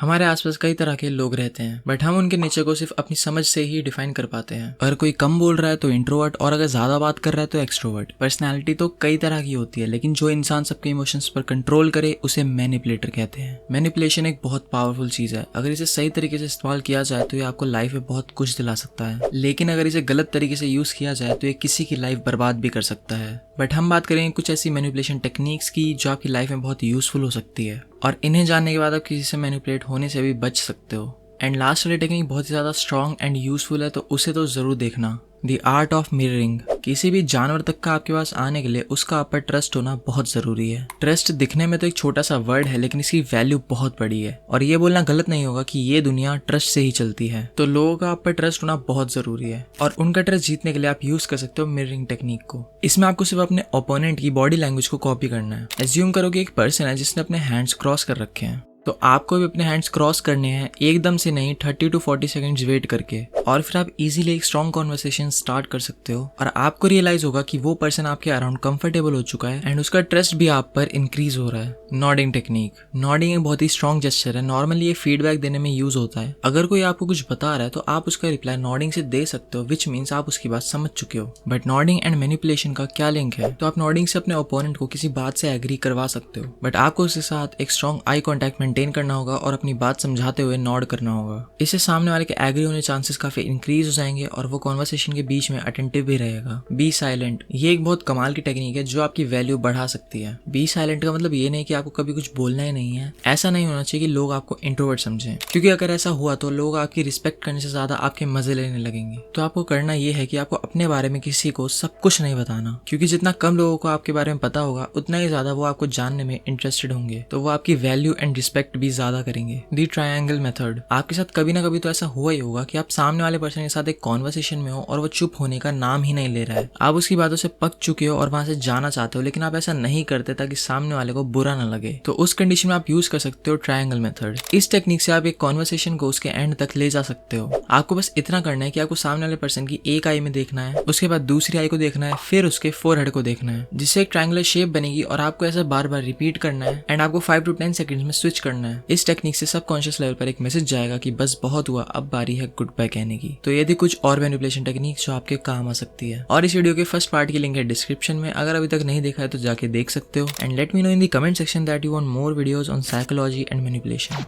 हमारे आसपास कई तरह के लोग रहते हैं, बट हम उनके नेचर को सिर्फ अपनी समझ से ही डिफाइन कर पाते हैं। अगर कोई कम बोल रहा है तो इंट्रोवर्ट, और अगर ज्यादा बात कर रहा है तो एक्सट्रोवर्ट। पर्सनैलिटी तो कई तरह की होती है, लेकिन जो इंसान सबके इमोशंस पर कंट्रोल करे उसे मैनिपुलेटर कहते हैं। मैनिपुलेशन एक बहुत पावरफुल चीज है। अगर इसे सही तरीके से इस्तेमाल किया जाए तो ये आपको लाइफ में बहुत कुछ दिला सकता है, लेकिन अगर इसे गलत तरीके से यूज किया जाए तो ये किसी की लाइफ बर्बाद भी कर सकता है। बट हम बात करेंगे कुछ ऐसी मैनिपुलेशन टेक्निक्स की जो आपकी लाइफ में बहुत यूजफुल हो सकती है, और इन्हें जानने के बाद आप किसी से मैनिपुलेट होने से भी बच सकते हो। एंड लास्ट वाली टेक्निक बहुत ही ज़्यादा स्ट्रॉन्ग एंड यूजफुल है, तो उसे तो ज़रूर देखना। The art of mirroring. किसी भी जानवर तक का आपके पास आने के लिए उसका आप पर ट्रस्ट होना बहुत ज़रूरी है। ट्रस्ट दिखने में तो एक छोटा सा वर्ड है, लेकिन इसकी वैल्यू बहुत बड़ी है, और ये बोलना गलत नहीं होगा कि ये दुनिया ट्रस्ट से ही चलती है। तो लोगों का आप पर ट्रस्ट होना बहुत ज़रूरी है, और उनका ट्रस्ट जीतने के लिए आप यूज़ कर सकते हो मिररिंग टेक्निक को। इसमें आपको सिर्फ अपने ओपोनेंट की बॉडी लैंग्वेज को कॉपी करना है। एज्यूम करो कि एक पर्सन है जिसने अपने हैंड्स क्रॉस कर रखे हैं, तो आपको भी अपने हैंड्स क्रॉस करने हैं, एकदम से नहीं, 30 to 40 सेकंड्स वेट करके, और फिर आप इजीली एक स्ट्रॉन्ग कॉन्वर्सेशन स्टार्ट कर सकते हो। और आपको रियलाइज होगा कि वो पर्सन आपके अराउंड कंफर्टेबल हो चुका है एंड उसका ट्रस्ट भी आप पर इंक्रीज हो रहा है। Nodding technique. नॉडिंग एक बहुत ही स्ट्रॉन्ग जेस्चर है। नॉर्मली ये फीडबैक देने में यूज होता है। अगर कोई आपको कुछ बता रहा है तो आप उसका रिप्लाई नॉडिंग से दे सकते हो, विच मीन्स आप उसकी बात समझ चुके हो। बट नॉडिंग एंड मैनिपुलेशन का क्या लिंक है? तो आप नॉडिंग से अपने ओपोनेंट को किसी बात से एग्री करवा सकते हो, बट आपको उसके साथ एक स्ट्रॉन्ग आई कॉन्टैक्ट मेंटेन करना होगा और अपनी बात समझाते हुए नॉड करना होगा। इससे सामने वाले के एग्री होने चांसेस काफी इंक्रीज हो जाएंगे और वो कॉन्वर्सेशन के बीच में अटेंटिव भी रहेगा। Be silent. ये एक बहुत कमाल की टेक्निक है जो आपकी वैल्यू बढ़ा सकती है। बी साइलेंट का मतलब ये नहीं कि आपको कभी कुछ बोलना ही नहीं है। ऐसा नहीं होना चाहिए कि लोग आपको इंट्रोवर्ट समझें, क्योंकि अगर ऐसा हुआ तो लोग आपकी रिस्पेक्ट करने से ज्यादा आपके मजे लेने लगेंगे। तो आपको करना ये है कि आपको अपने बारे में किसी को सब कुछ नहीं बताना, क्योंकि जितना कम लोगों को आपके बारे में पता होगा उतना ही ज्यादा वो आपको जानने में इंटरेस्टेड होंगे, तो वो आपकी वैल्यू एंड रिस्पेक्ट भी ज्यादा करेंगे। दी ट्रायंगल मेथड। आपके साथ कभी ना कभी तो ऐसा हुआ ही होगा कि आप सामने वाले पर्सन के साथ एक कॉन्वर्सेशन में हो और वो चुप होने का नाम ही नहीं ले रहा है। आप उसकी बातों से पक चुके हो और वहां से जाना चाहते हो, लेकिन आप ऐसा नहीं करते ताकि सामने वाले को बुरा ना लगे। तो उस कंडीशन में आप यूज कर सकते हो ट्रायंगल मेथड। इस टेक्निक से आप एक कॉन्वर्सेशन को उसके एंड तक ले जा सकते हो। आपको बस इतना करना है कि आपको सामने वाले पर्सन की एक आई में देखना है, उसके बाद दूसरी आई को देखना है, फिर उसके फोरहेड को देखना है, जिससे एक ट्रायंगुलर शेप बनेगी, और आपको ऐसा बार बार रिपीट करना है एंड आपको 5 to 10 सेकंड्स में स्विच करना है। इस टेक्निक से सबकॉन्शियस लेवल पर एक मैसेज जाएगा कि बस बहुत हुआ, अब बारी है गुड बाय कहने की। तो ये थी कुछ और मैनिपुलेशन टेक्निक जो आपके काम आ सकती है, और इस वीडियो के फर्स्ट पार्ट की लिंक है डिस्क्रिप्शन में। अगर अभी तक नहीं देखा है तो जाके देख सकते हो। And let me know in the comment section that you want more videos on psychology and manipulation.